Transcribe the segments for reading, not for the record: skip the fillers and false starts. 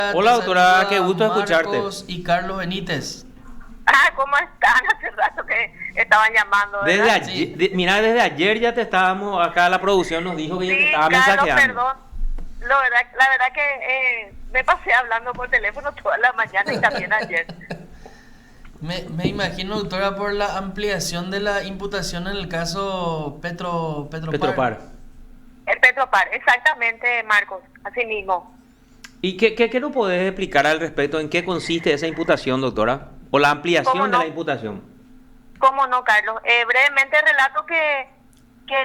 Hola Te doctora, qué saluda gusto escucharte. Marcos y Carlos Benítez. ¿Cómo están? Hace rato que estaban llamando, Desde ¿verdad? ayer, Sí, mira, desde ayer ya te estábamos, acá la producción nos dijo que ya te Sí, estaba Carlos, mensajeando. perdón. La verdad que me pasé hablando por teléfono toda la mañana y también ayer. me imagino, doctora, por la ampliación de la imputación en el caso Petropar. Petropar. El Petropar, exactamente, Marcos, así mismo. ¿Y qué nos podés explicar al respecto? ¿En qué consiste esa imputación, doctora? ¿O la ¿Cómo ampliación de la no? imputación? ¿Cómo no, Carlos? Brevemente relato que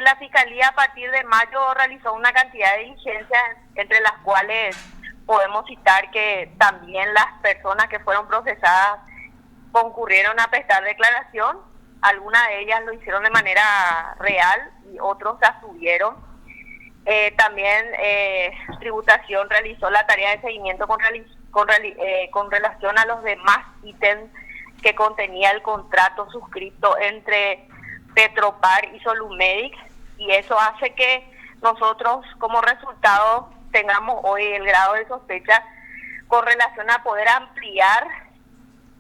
la Fiscalía a partir de mayo realizó una cantidad de diligencias, entre las cuales podemos citar que también las personas que fueron procesadas concurrieron a prestar declaración. Algunas de ellas lo hicieron de manera real y otros se abstuvieron. También Tributación realizó la tarea de seguimiento con relación a los demás ítems que contenía el contrato suscrito entre Petropar y Solumedic, y eso hace que nosotros como resultado tengamos hoy el grado de sospecha con relación a poder ampliar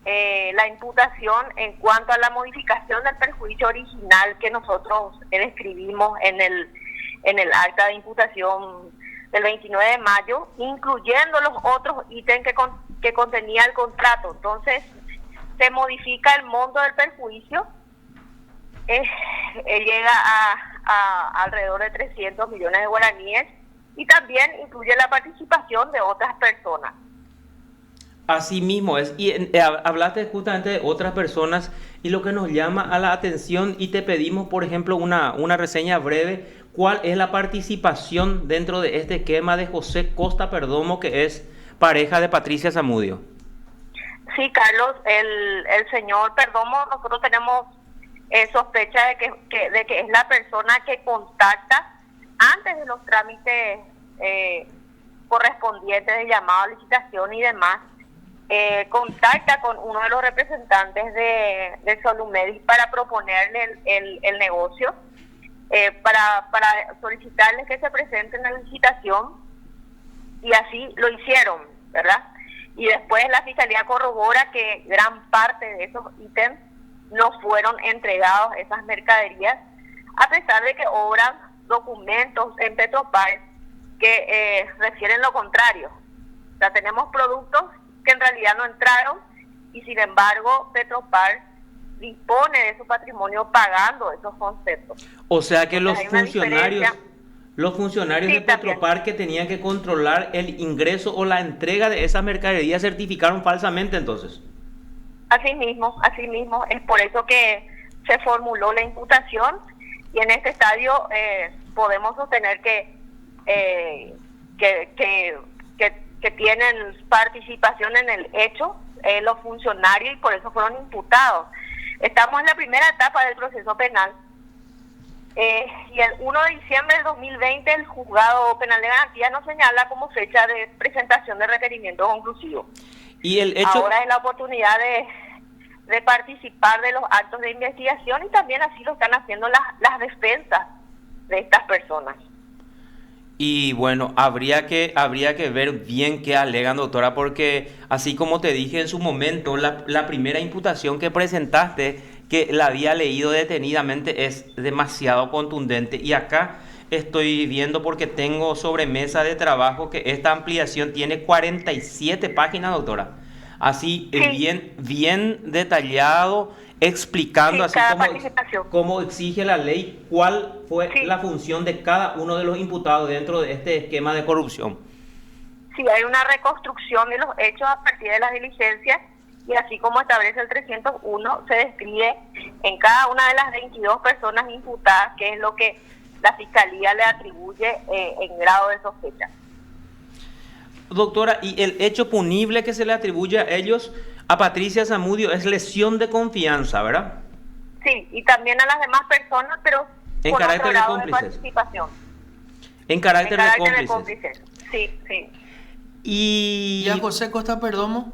la imputación en cuanto a la modificación del perjuicio original que nosotros describimos en el acta de imputación del 29 de mayo, incluyendo los otros ítems que contenía el contrato. Entonces, se modifica el monto del perjuicio, llega a alrededor de 300 millones de guaraníes, y también incluye la participación de otras personas. Así mismo es. Y hablaste justamente de otras personas y lo que nos llama a la atención y te pedimos, por ejemplo, una reseña breve. ¿Cuál es la participación dentro de este esquema de José Costa Perdomo, que es pareja de Patricia Zamudio? Sí, Carlos, el señor Perdomo, nosotros tenemos sospecha de que es la persona que contacta antes de los trámites correspondientes de llamado a licitación y demás. Contacta con uno de los representantes de Solumedic para proponerle el negocio, para solicitarles que se presenten en la licitación, y así lo hicieron, ¿verdad? Y después la Fiscalía corrobora que gran parte de esos ítems no fueron entregados, esas mercaderías, a pesar de que obran documentos en Petropar que refieren lo contrario. O sea, tenemos productos que en realidad no entraron, y sin embargo Petropar dispone de su patrimonio pagando esos conceptos. O sea que Entonces, los funcionarios Sí, de Petropar que tenían que controlar el ingreso o la entrega de esas mercaderías certificaron falsamente entonces. Así mismo, es por eso que se formuló la imputación, y en este estadio podemos sostener que tienen participación en el hecho los funcionarios, y por eso fueron imputados. Estamos en la primera etapa del proceso penal, y el 1 de diciembre del 2020 el Juzgado Penal de Garantía nos señala como fecha de presentación de requerimiento conclusivo. Y el hecho... Ahora es la oportunidad de participar de los actos de investigación, y también así lo están haciendo las defensas de estas personas. Y bueno, habría que ver bien qué alegan, doctora, porque así como te dije en su momento, la primera imputación que presentaste, que la había leído detenidamente, es demasiado contundente. Y acá estoy viendo, porque tengo sobre mesa de trabajo, que esta ampliación tiene 47 páginas, doctora. Así, Sí. bien detallado, explicando, Sí, así cada participación. como exige la ley, cuál fue Sí, la función de cada uno de los imputados dentro de este esquema de corrupción. sí, hay una reconstrucción de los hechos a partir de las diligencias, y así como establece el 301, se describe en cada una de las 22 personas imputadas qué es lo que la Fiscalía le atribuye en grado de sospecha. Doctora, y el hecho punible que se le atribuye a ellos, a Patricia Zamudio, es lesión de confianza, ¿verdad? Sí, y también a las demás personas, pero En con otro carácter de grado de cómplices. participación. En carácter de cómplices. cómplices. Sí, sí. ¿Y a José Costa Perdomo?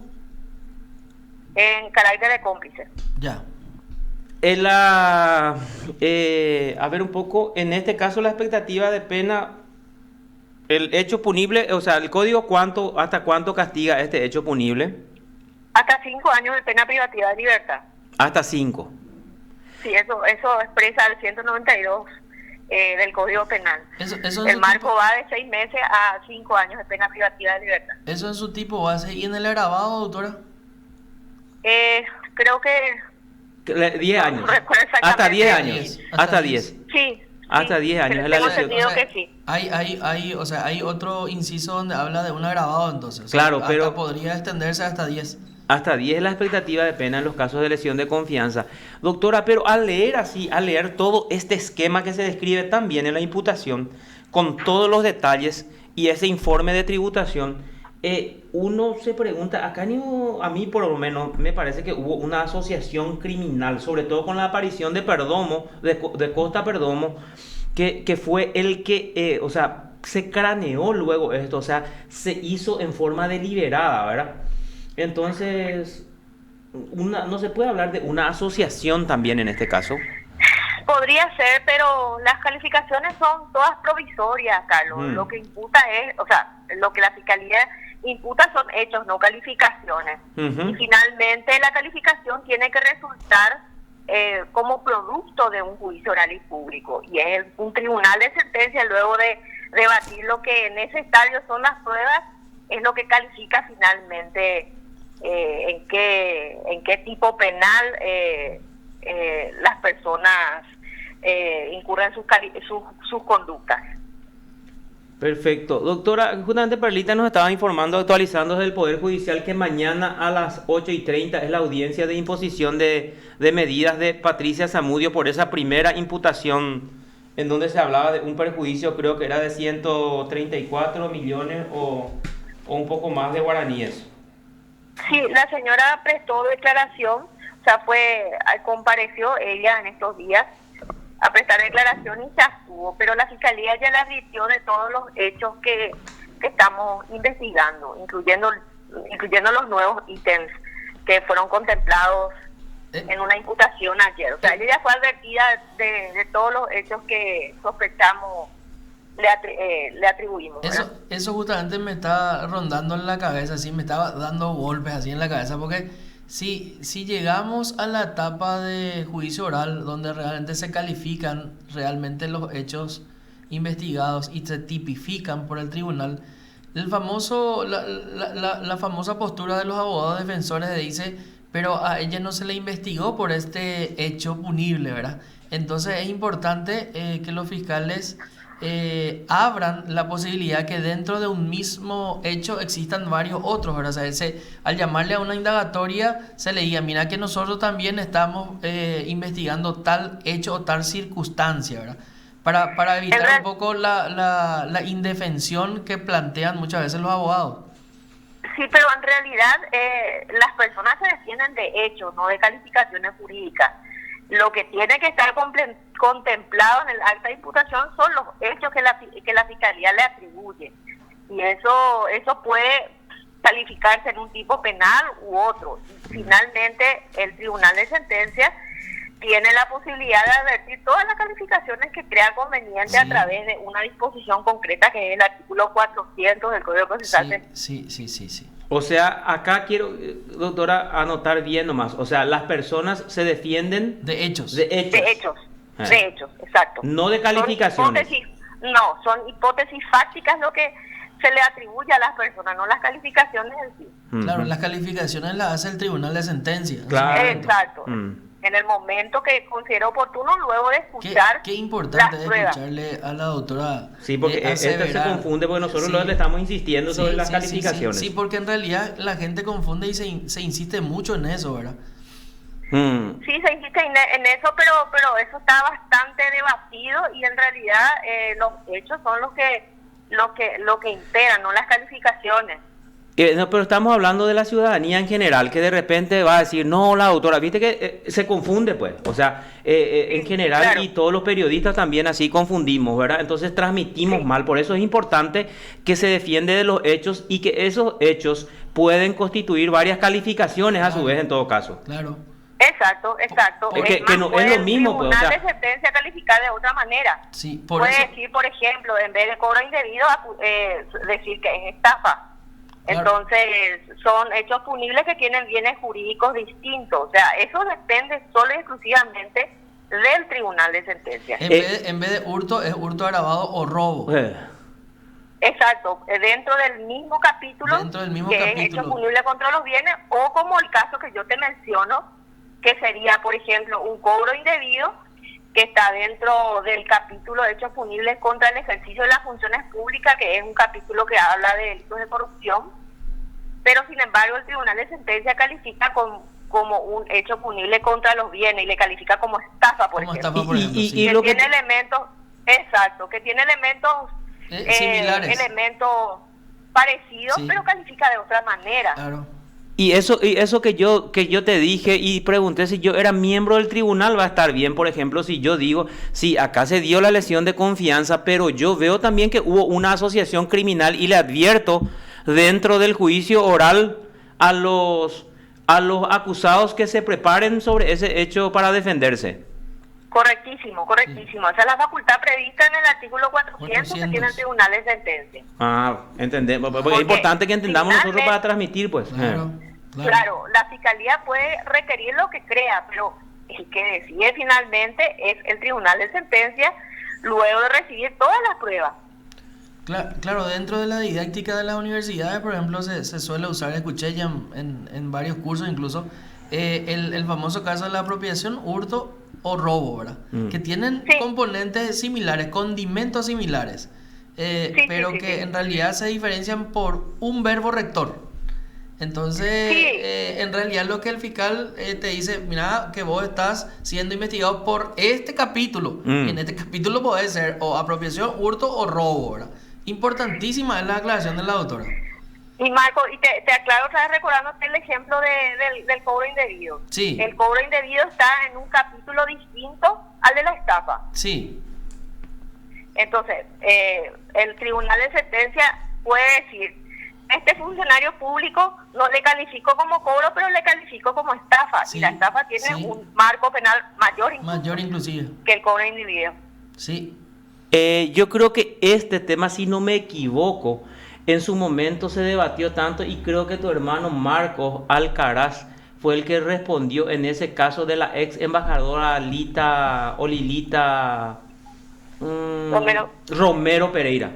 En carácter de cómplices. Ya. A ver un poco, en este caso la expectativa de pena El hecho punible, o sea, el código ¿hasta cuánto castiga este hecho punible? Hasta 5 años de pena privativa de libertad. Hasta 5. Sí, eso expresa el 192 del Código Penal. Eso el marco va de 6 meses a 5 años de pena privativa de libertad. Eso en su tipo base. ¿Y en el agravado, doctora? Creo que... 10 años. No recuerdo exactamente. Hasta 10 años. Hasta 10. Sí. Hasta 10 años. Tengo entendido que sí. Hay otro inciso donde habla de un agravado, entonces. O sea, Claro, pero... podría extenderse hasta 10. Hasta 10 es la expectativa de pena en los casos de lesión de confianza. Doctora, pero al leer todo este esquema que se describe también en la imputación, con todos los detalles y ese informe de tributación, uno se pregunta, acá a mí por lo menos me parece que hubo una asociación criminal, sobre todo con la aparición de Perdomo, de Costa Perdomo, que fue el que, o sea, se craneó luego esto, o sea, se hizo en forma deliberada, ¿verdad? Entonces, no se puede hablar de una asociación también en este caso. Podría ser, pero las calificaciones son todas provisorias, Carlos. Lo que imputa lo que la Fiscalía imputa son hechos, no calificaciones. Y finalmente la calificación tiene que resultar como producto de un juicio oral y público. Y es un tribunal de sentencia, luego de debatir lo que en ese estadio son las pruebas, es lo que califica finalmente en qué tipo penal las personas incurren sus conductas. Perfecto. Doctora, justamente Perlita nos estaba informando, actualizando desde el Poder Judicial, que mañana a las 8:30 es la audiencia de imposición de medidas de Patricia Zamudio por esa primera imputación en donde se hablaba de un perjuicio, creo que era de 134 millones o un poco más de guaraníes. Sí, la señora prestó declaración, o sea, compareció ella en estos días a prestar declaración y se abstuvo, pero la Fiscalía ya le advirtió de todos los hechos que estamos investigando, incluyendo los nuevos ítems que fueron contemplados en una imputación ayer. O sea, ella ya fue advertida de todos los hechos que sospechamos le atribuimos. Eso justamente me está rondando en la cabeza, así me estaba dando golpes así en la cabeza, porque si llegamos a la etapa de juicio oral donde realmente se califican realmente los hechos investigados y se tipifican por el tribunal, la famosa postura de los abogados defensores dice, pero a ella no se le investigó por este hecho punible, ¿verdad? Entonces es importante que los fiscales abran la posibilidad que dentro de un mismo hecho existan varios otros, ¿verdad? O sea, al llamarle a una indagatoria se le diga, mira que nosotros también estamos investigando tal hecho o tal circunstancia, ¿verdad? Para evitar un poco la indefensión que plantean muchas veces los abogados. Sí, pero en realidad las personas se defienden de hechos, no de calificaciones jurídicas. Lo que tiene que estar contemplado en el acta de imputación son los hechos que la Fiscalía le atribuye. Y eso puede calificarse en un tipo penal u otro. Y finalmente, el Tribunal de Sentencia tiene la posibilidad de advertir todas las calificaciones que crea conveniente a través de una disposición concreta que es el artículo 400 del Código Procesal. Sí. O sea, acá quiero, doctora, anotar bien nomás. O sea, las personas se defienden de hechos. De hechos, exacto. No de calificaciones. Son hipótesis fácticas lo que se le atribuye a las personas, no las calificaciones en sí. Claro, las calificaciones las hace el Tribunal de Sentencia. Claro. Exacto. En el momento que considere oportuno, luego de escuchar qué importante las es pruebas. Escucharle a la doctora. Sí, porque esto se confunde porque nosotros le estamos insistiendo sobre las calificaciones. Sí, porque en realidad la gente confunde y se insiste mucho en eso, ¿verdad? Sí, se insiste en eso, pero eso está bastante debatido y en realidad los hechos son lo que imperan, no las calificaciones. No, pero estamos hablando de la ciudadanía en general, que de repente va a decir, no, la doctora, viste que se confunde, pues. O sea, en general, claro. Y todos los periodistas también así confundimos, ¿verdad? Entonces transmitimos mal. Por eso es importante que se defiende de los hechos y que esos hechos pueden constituir varias calificaciones a su vez, en todo caso. Claro. Exacto, exacto. Que Más, no es puede lo mismo, el pues, o tribunal sea, de sentencia calificar de otra manera. Sí, por Puede eso. decir, por ejemplo, en vez de cobro indebido, decir que es estafa. Claro. Entonces, son hechos punibles que tienen bienes jurídicos distintos. O sea, eso depende solo y exclusivamente del tribunal de sentencia. En vez de hurto, es hurto agravado o robo. Exacto, dentro del mismo capítulo, Dentro del mismo que capítulo. es hecho punible contra los bienes, o como el caso que yo te menciono, que sería, por ejemplo, un cobro indebido, que está dentro del capítulo de hechos punibles contra el ejercicio de las funciones públicas, que es un capítulo que habla de delitos de corrupción, pero sin embargo el tribunal de sentencia califica como un hecho punible contra los bienes y le califica como estafa, por Como ejemplo. estafa, por ejemplo, sí. Que lo que tiene elementos, exacto, que tiene elementos similares. elementos parecidos, Sí. pero califica de otra manera. Claro. Y eso que yo te dije y pregunté si yo era miembro del tribunal, va a estar bien. Por ejemplo, si yo digo, sí, acá se dio la lesión de confianza, pero yo veo también que hubo una asociación criminal y le advierto dentro del juicio oral a los acusados que se preparen sobre ese hecho para defenderse. Correctísimo, correctísimo. Esa es la facultad prevista en el artículo 400 que tiene el tribunal de sentencia. Ah, entendemos. Porque es Porque importante que entendamos nosotros finalmente- para transmitir, pues. Claro. Claro, la fiscalía puede requerir lo que crea, pero el que decide finalmente es el tribunal de sentencia luego de recibir todas las pruebas. Claro, dentro de la didáctica de las universidades, por ejemplo, se suele usar, escuché ya en varios cursos incluso, el famoso caso de la apropiación, hurto o robo, ¿verdad? Que tienen Sí. componentes similares, condimentos similares, pero sí, que sí. en realidad se diferencian por un verbo rector. Entonces, Sí. en realidad lo que el fiscal te dice, mira, que vos estás siendo investigado por este capítulo. Y en este capítulo puede ser o apropiación, hurto o robo, ¿verdad? Importantísima es la aclaración de la doctora. Y Marco, y te aclaro otra vez recordándote el ejemplo del cobro indebido. Sí. El cobro indebido está en un capítulo distinto al de la estafa. Sí, Entonces, el tribunal de sentencia puede decir, este funcionario público no le calificó como cobro, pero le calificó como estafa. Sí, Y la estafa tiene sí. un marco penal mayor, incluso mayor inclusive. que el cobro indebido. Sí, Yo creo que este tema, si no me equivoco, en su momento se debatió tanto y creo que tu hermano Marcos Alcaraz fue el que respondió en ese caso de la ex embajadora Lilita Romero Pereira.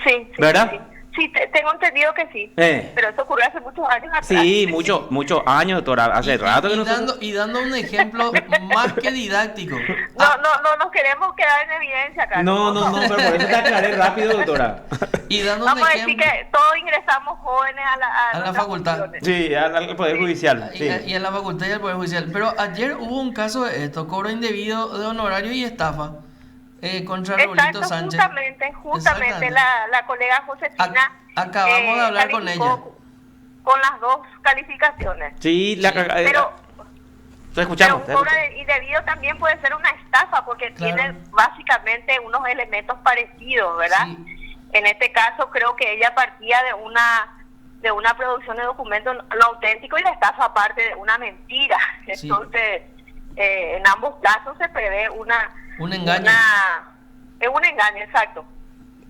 Sí, ¿Verdad? Sí, sí tengo entendido que sí. Pero eso ocurrió hace muchos años atrás. Sí, muchos años, doctora. Hace rato que nosotros... dando un ejemplo más que didáctico. No nos queremos quedar en evidencia acá. No, pero por eso te aclaré rápido, doctora. Y dando un Vamos a decir ejemplo que todos ingresamos jóvenes a la nuestras facultad. funciones. Sí, al Poder Judicial. Sí. y en la facultad y el Poder Judicial. Pero ayer hubo un caso de esto, cobro indebido de honorario y estafa contra Raulito Exacto, Sánchez. justamente Exactamente. la colega Josefina Acabamos de hablar con calificó ella. con las dos calificaciones. Sí, Pero te escuchamos. un cobro indebido también puede ser una estafa porque Claro. tiene básicamente unos elementos parecidos, ¿verdad? Sí. En este caso creo que ella partía de una producción de documentos no auténticos y la estafa aparte de una mentira. Sí. Entonces, en ambos casos se prevé Un engaño. Es un engaño, exacto.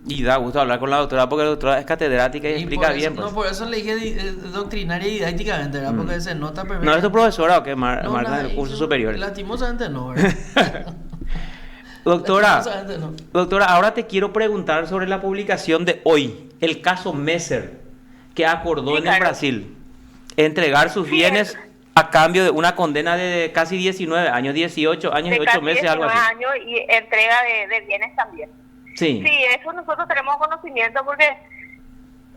Y da gusto hablar con la doctora porque la doctora es catedrática y explica por eso, bien. Pues. No, por eso le dije doctrinaria y didácticamente, ¿verdad? Porque se nota perfectamente. ¿No es tu profesora o qué? No, Marca nada, en el curso yo- superior. Lastimosamente no, ¿verdad? Doctora, Lastimosamente no. doctora, ahora te quiero preguntar sobre la publicación de hoy, el caso Messer, que acordó Sí, en el claro. Brasil entregar sus Sí, bienes es- a cambio de una condena de casi 19 años, 18 años y De 8 casi meses, algo 19 así. años y entrega de bienes también. Sí. Sí, eso nosotros tenemos conocimiento porque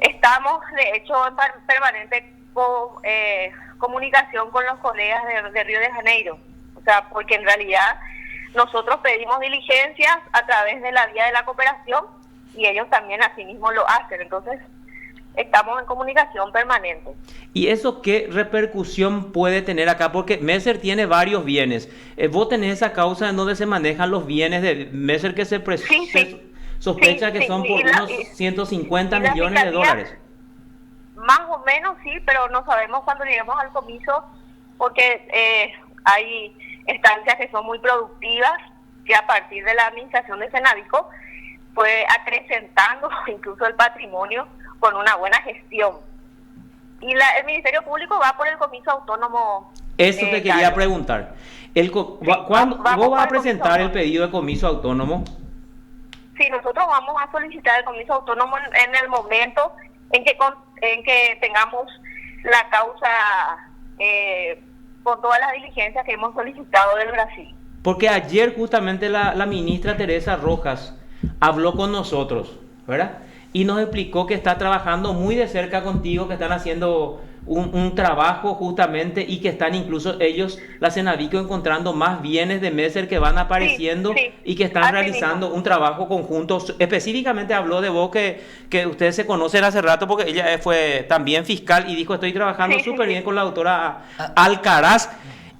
estamos, de hecho, en permanente comunicación con los colegas de Río de Janeiro. O sea, porque en realidad nosotros pedimos diligencias a través de la vía de la cooperación y ellos también asimismo lo hacen. Entonces, estamos en comunicación permanente. ¿Y eso qué repercusión puede tener acá? Porque Messer tiene varios bienes. Vos tenés esa causa en donde se manejan los bienes de Messer que se, Sí, sí. sospecha Sí, que sí, son y por la- unos y- 150 y la millones de fiscalía- dólares. Más o menos sí, pero no sabemos cuándo lleguemos al comiso porque Hay estancias que son muy productivas, que a partir de la administración de Cenavico fue acrecentando incluso el patrimonio con una buena gestión. Y el Ministerio Público va por el comiso autónomo. Eso te quería Carlos. preguntar. ¿Cuándo vos vas a presentar el pedido de comiso autónomo? Sí, nosotros vamos a solicitar el comiso autónomo en el momento en que tengamos la causa con todas las diligencias que hemos solicitado del Brasil. Porque ayer justamente la ministra Teresa Rojas habló con nosotros, ¿verdad? Y nos explicó que está trabajando muy de cerca contigo, que están haciendo un trabajo justamente y que están incluso ellos, la Cenavico, encontrando más bienes de Messer que van apareciendo y que están realizando un trabajo conjunto. Específicamente habló de vos que ustedes se conocen hace rato porque ella fue también fiscal y dijo estoy trabajando súper bien con la doctora Alcaraz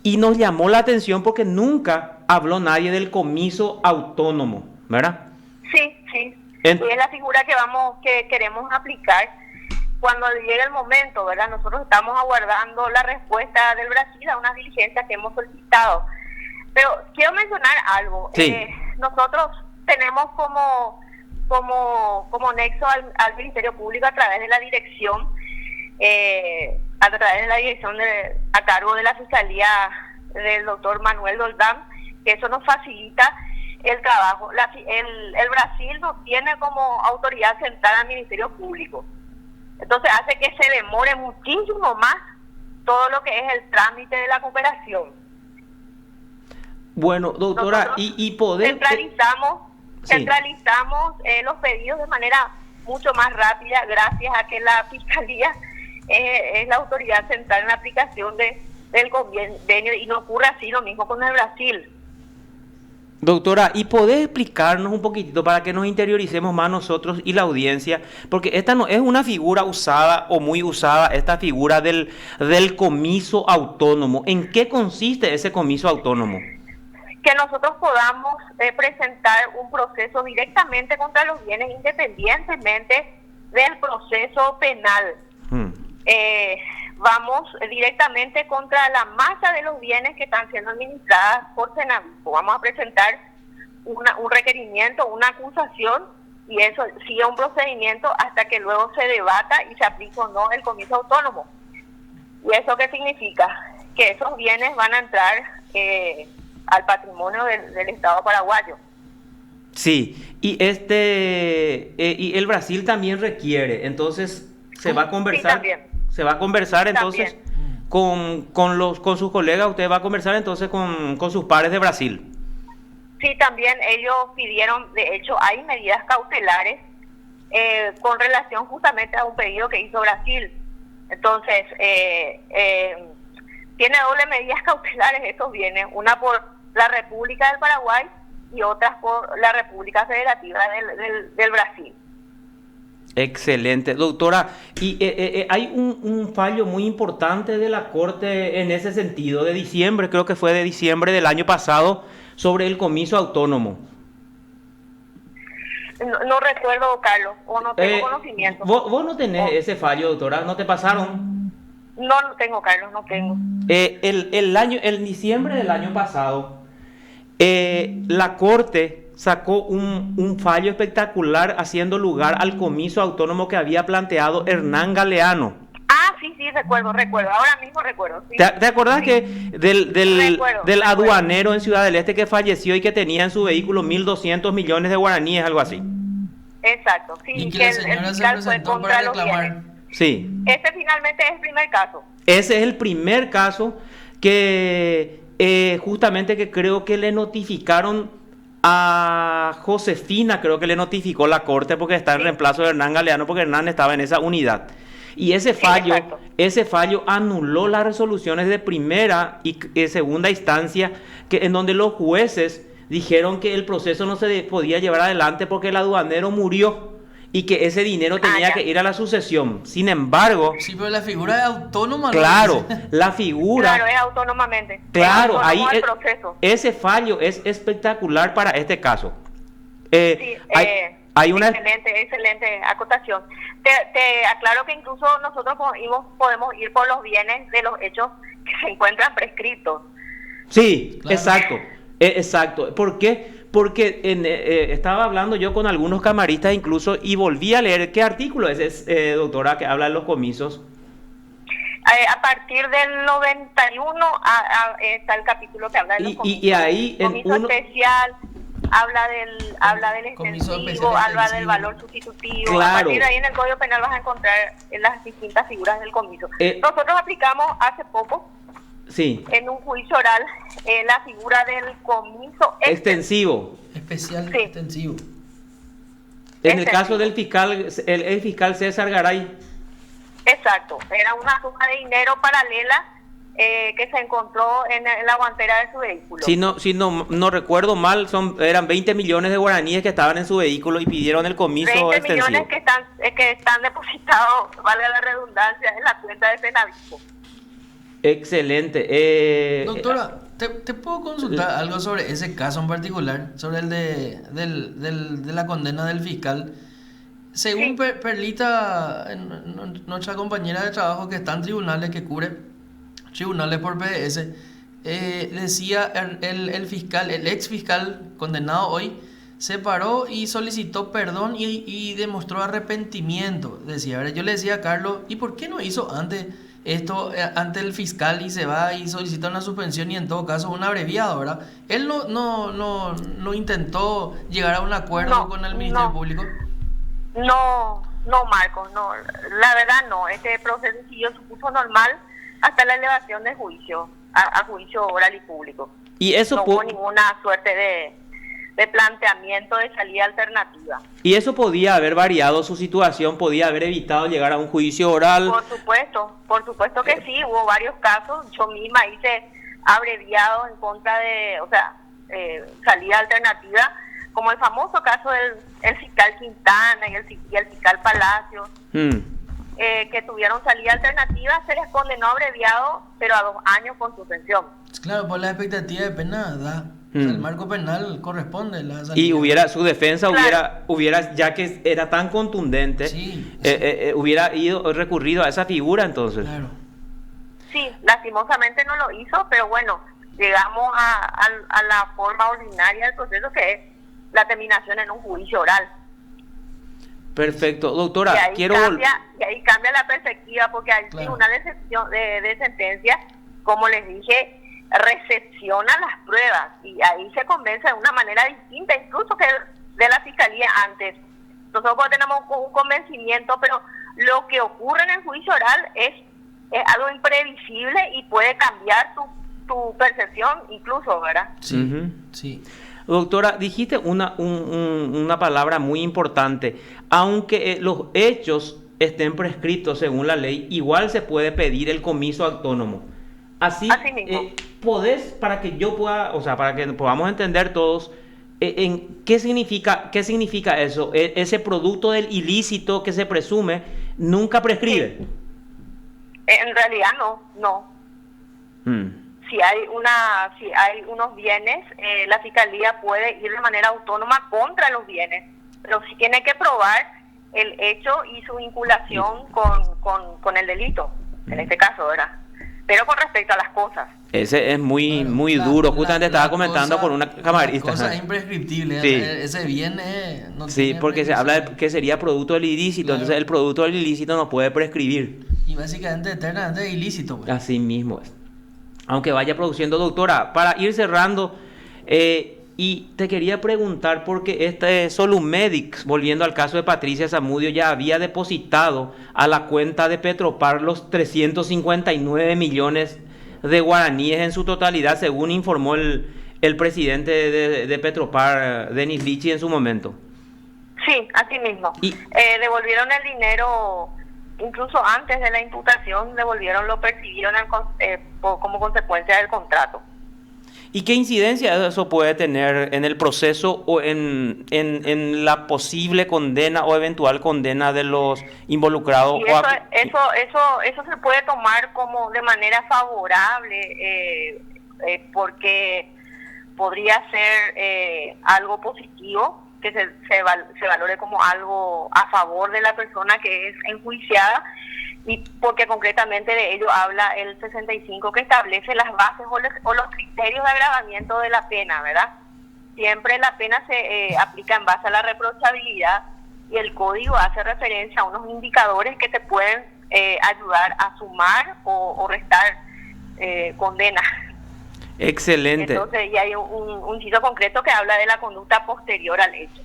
y nos llamó la atención porque nunca habló nadie del comiso autónomo, ¿verdad? Sí. Y es la figura que queremos aplicar cuando llegue el momento, ¿verdad? Nosotros estamos aguardando la respuesta del Brasil a unas diligencias que hemos solicitado. Pero quiero mencionar algo. Sí. Nosotros tenemos como nexo al Ministerio Público a través de la dirección, a cargo de la Fiscalía del doctor Manuel Doldán, que eso nos facilita el trabajo. El Brasil no tiene como autoridad central al Ministerio Público. Entonces hace que se demore muchísimo más todo lo que es el trámite de la cooperación. Bueno, doctora, nosotros y poder... Centralizamos los pedidos de manera mucho más rápida gracias a que la Fiscalía es la autoridad central en la aplicación del convenio y no ocurre así lo mismo con el Brasil. Doctora, ¿y podés explicarnos un poquitito para que nos interioricemos más nosotros y la audiencia? Porque esta no es una figura usada o muy usada, esta figura del comiso autónomo. ¿En qué consiste ese comiso autónomo? Que nosotros podamos presentar un proceso directamente contra los bienes independientemente del proceso penal. Vamos directamente contra la masa de los bienes que están siendo administradas por Cenavico. Vamos a presentar un requerimiento, una acusación, y eso sigue un procedimiento hasta que luego se debata y se aplique o no el comiso autónomo. ¿Y eso qué significa? Que esos bienes van a entrar al patrimonio del Estado paraguayo. Sí, y y el Brasil también requiere, entonces se va a conversar. Sí, también. Se va a conversar entonces con sus colegas, usted va a conversar entonces con sus pares de Brasil. Sí, también ellos pidieron, de hecho hay medidas cautelares con relación justamente a un pedido que hizo Brasil. Entonces, tiene doble medidas cautelares estos bienes, una por la República del Paraguay y otras por la República Federativa del Brasil. Excelente, doctora. Y hay un fallo muy importante de la Corte en ese sentido, de diciembre, creo que fue de diciembre del año pasado, sobre el comiso autónomo. No recuerdo, Carlos, o no tengo conocimiento. ¿Vos no tenés ese fallo, doctora? ¿No te pasaron? No tengo, Carlos, no tengo. El diciembre del año pasado, la Corte sacó un fallo espectacular haciendo lugar al comiso autónomo que había planteado Hernán Galeano. Ah, sí, recuerdo, ahora mismo recuerdo. Sí. ¿Te acordás sí. que del Recuerdo. aduanero en Ciudad del Este que falleció y que tenía en su vehículo 1.200 millones de guaraníes, algo así? Exacto, sí. Y que la señora se presentó para reclamar. Sí. Ese finalmente es el primer caso. Ese es el primer caso que justamente que creo que le notificaron a Josefina, creo que le notificó la Corte porque está en reemplazo de Hernán Galeano, porque Hernán estaba en esa unidad. Y ese fallo anuló las resoluciones de primera y segunda instancia, en donde los jueces dijeron que el proceso no se podía llevar adelante porque el aduanero murió y que ese dinero tenía que ir a la sucesión. Sin embargo... Sí, pero la figura es autónoma. Claro, la figura... Claro, es autónomamente. Claro, es ahí proceso. Ese fallo es espectacular para este caso. Hay una excelente acotación. Te aclaro que incluso nosotros podemos ir por los bienes de los hechos que se encuentran prescritos. Sí, Claro. exacto, exacto. ¿Por qué? Porque estaba hablando yo con algunos camaristas incluso y volví a leer qué artículo es, doctora, que habla de los comisos. A partir del 91 está el capítulo que habla de los comisos. Y ahí en Comiso uno... especial, habla del Comiso extensivo, especial habla del extensivo. valor sustitutivo. Claro. A partir de ahí en el Código Penal vas a encontrar las distintas figuras del comiso. Eh, Nosotros aplicamos hace poco Sí, en un juicio oral la figura del comiso extensivo. Especial Sí. extensivo. En el Extensivo. caso del fiscal, el fiscal César Garay. Exacto, era una suma de dinero paralela que se encontró en la guantera de su vehículo. Si no recuerdo mal, eran 20 millones de guaraníes que estaban en su vehículo y pidieron el comiso 20 extensivo. millones que están depositados, valga la redundancia, en la cuenta de Senavisco. Excelente. Doctora, ¿te puedo consultar algo sobre ese caso en particular? Sobre el de la condena del fiscal. Según Sí. Perlita, nuestra compañera de trabajo que está en tribunales, que cubre tribunales por PDS, decía el fiscal, el ex fiscal condenado hoy, se paró y solicitó perdón y demostró arrepentimiento. Decía, ¿verdad? Yo le decía a Carlos, ¿y por qué no hizo antes esto ante el fiscal y se va y solicita una suspensión y en todo caso un abreviado, ¿verdad? Él no intentó llegar a un acuerdo No, con el Ministerio no. Público. No, Marcos, no. La verdad no. Este proceso siguió su curso normal hasta la elevación de juicio, a juicio oral y público. Y eso No hubo ninguna suerte de planteamiento de salida alternativa. Y eso podía haber variado su situación, podía haber evitado llegar a un juicio oral. Por supuesto que sí, hubo varios casos. Yo misma hice abreviados en contra de, salida alternativa, como el famoso caso del fiscal Quintana y el fiscal Palacio, que tuvieron salida alternativa, se les condenó abreviado, pero a 2 años con suspensión. Claro, por la expectativa de pena da. O sea, el marco penal corresponde la salida. Y su defensa Claro. hubiera, ya que era tan contundente, Sí, hubiera recurrido a esa figura entonces. Claro. Sí, lastimosamente no lo hizo, pero bueno, llegamos a la forma ordinaria del proceso, que es la terminación en un juicio oral. Perfecto. Doctora, Y ahí quiero... cambia la perspectiva, porque el Claro. tribunal de sentencia, como les dije, recepciona las pruebas y ahí se convence de una manera distinta, incluso que de la fiscalía antes. Nosotros tenemos un convencimiento, pero lo que ocurre en el juicio oral es algo imprevisible y puede cambiar tu percepción incluso, ¿verdad? Sí, Ujú. sí. Doctora, dijiste una palabra muy importante. Aunque los hechos estén prescritos según la ley, igual se puede pedir el comiso autónomo. Así mismo. podés, para que yo pueda, para que podamos entender todos, ¿qué significa eso? Ese producto del ilícito que se presume nunca prescribe. Sí. En realidad no. Si hay unos bienes, la fiscalía puede ir de manera autónoma contra los bienes, pero sí tiene que probar el hecho y su vinculación con el delito, en este caso, ¿verdad? Pero con respecto a las cosas. Ese es muy Claro, duro. Justamente estaba comentando cosa- con una camarista. La cosa es imprescriptible. Sí. Ese bien no Sí, tiene porque se habla de prescripción. que sería producto del ilícito, Claro. entonces el producto del ilícito no puede prescribir. Y básicamente eternamente es ilícito. Pues. Así mismo es. Aunque vaya produciendo, doctora, para ir cerrando, y te quería preguntar, porque Solumedic, volviendo al caso de Patricia Zamudio, ya había depositado a la cuenta de Petropar los 359 millones de guaraníes en su totalidad, según informó el presidente de Petropar, Denis Lichi, en su momento. Sí, así mismo. Y- Devolvieron el dinero, incluso antes de la imputación, devolvieron lo percibido como consecuencia del contrato. ¿Y qué incidencia eso puede tener en el proceso o en la posible condena o eventual condena de los involucrados? Y eso se puede tomar como de manera favorable, porque podría ser algo positivo que se valore como algo a favor de la persona que es enjuiciada, y porque concretamente de ello habla el 65, que establece las bases o los criterios de agravamiento de la pena, ¿verdad? Siempre la pena se aplica en base a la reprochabilidad, y el código hace referencia a unos indicadores que te pueden ayudar a sumar o restar condena. Excelente. Entonces, y hay un sitio concreto que habla de la conducta posterior al hecho.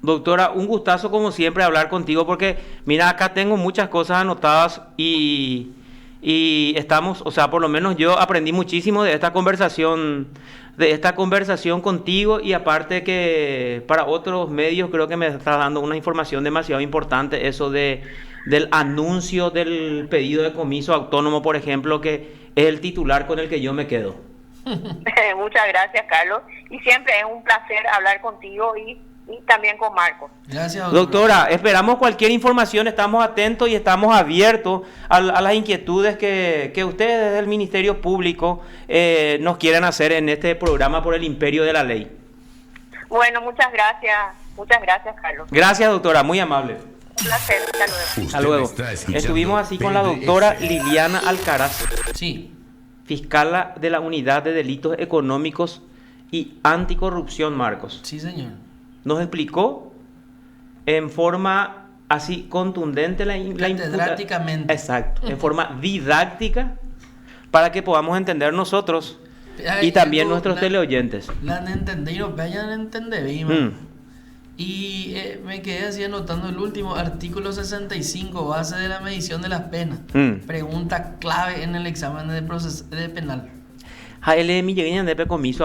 Doctora, un gustazo como siempre hablar contigo porque, mira, acá tengo muchas cosas anotadas y estamos, o sea, por lo menos yo aprendí muchísimo de esta conversación contigo, y aparte que para otros medios creo que me está dando una información demasiado importante, eso del anuncio del pedido de comiso autónomo, por ejemplo, que es el titular con el que yo me quedo. Muchas gracias, Carlos, y siempre es un placer hablar contigo y también con Marcos. Gracias, doctora. Esperamos cualquier información, estamos atentos y estamos abiertos a las inquietudes que ustedes desde el Ministerio Público nos quieren hacer en este programa por el imperio de la ley. Bueno, muchas gracias, Carlos. Gracias, doctora, muy amable. Un placer, hasta Hasta luego. luego. Estuvimos así con la doctora Liliana Alcaraz, Sí. fiscala de la Unidad de Delitos Económicos y Anticorrupción, Marcos. Sí, señor. Nos explicó en forma así contundente Catedráticamente. exacto, en forma didáctica, para que podamos entender nosotros y también nuestros teleoyentes. La han entendido, vayan a entender bien. Y me quedé así anotando el último artículo 65, base de la medición de las penas. Pregunta clave en el examen de penal. HL Millegueña de Pecomiso